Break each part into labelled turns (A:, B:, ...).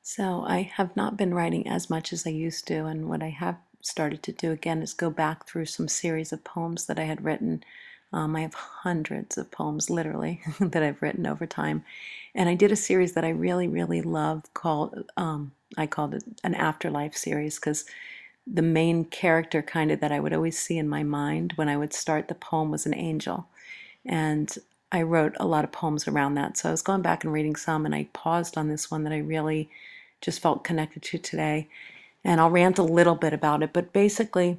A: So I have not been writing as much as I used to, and what I have started to do again is go back through some series of poems that I had written. I have hundreds of poems, literally, that I've written over time. And I did a series that I really, really love called, I called it an afterlife series because the main character kind of that I would always see in my mind when I would start the poem was an angel. And I wrote a lot of poems around that. So I was going back and reading some, and I paused on this one that I really just felt connected to today. And I'll rant a little bit about it, but basically,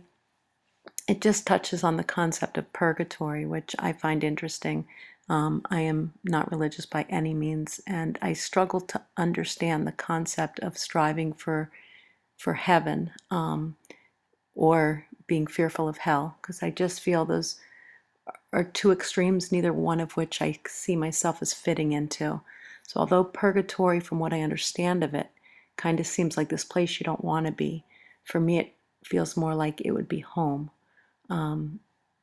A: it just touches on the concept of purgatory, which I find interesting. I am not religious by any means, and I struggle to understand the concept of striving for heaven, or being fearful of hell, because I just feel those are two extremes, neither one of which I see myself as fitting into. So although purgatory, from what I understand of it, kind of seems like this place you don't want to be, for me it feels more like it would be home. Um,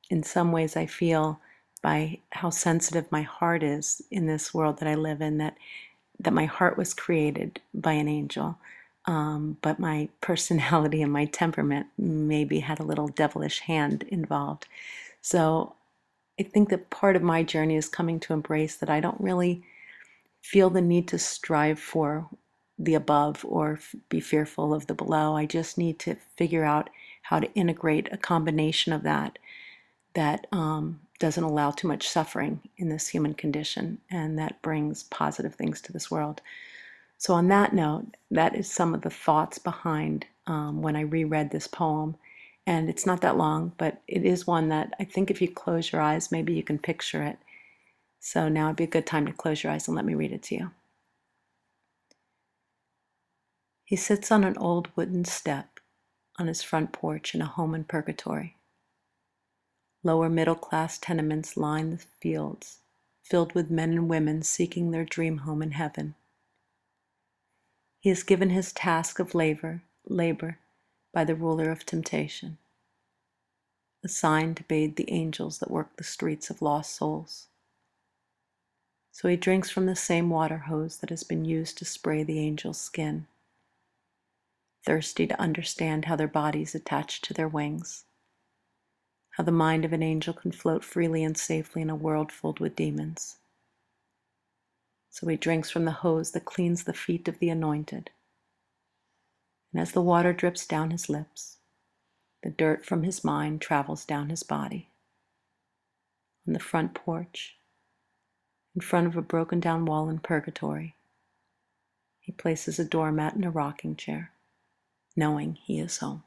A: in some ways I feel, by how sensitive my heart is in this world that I live in, that my heart was created by an angel. But my personality and my temperament maybe had a little devilish hand involved. So I think that part of my journey is coming to embrace that I don't really feel the need to strive for the above or be fearful of the below. I just need to figure out how to integrate a combination of that doesn't allow too much suffering in this human condition and that brings positive things to this world. So, on that note, that is some of the thoughts behind when I reread this poem. And it's not that long, but it is one that I think if you close your eyes, maybe you can picture it. So now would be a good time to close your eyes and let me read it to you. He sits on an old wooden step on his front porch in a home in purgatory. Lower middle class tenements line the fields, filled with men and women seeking their dream home in heaven. He is given his task of labor by the ruler of temptation, assigned to bathe the angels that work the streets of lost souls. So he drinks from the same water hose that has been used to spray the angels' skin, thirsty to understand how their bodies attach to their wings, how the mind of an angel can float freely and safely in a world filled with demons. So he drinks from the hose that cleans the feet of the anointed. And as the water drips down his lips, the dirt from his mind travels down his body. On the front porch, in front of a broken down wall in purgatory, he places a doormat and a rocking chair, knowing he is home.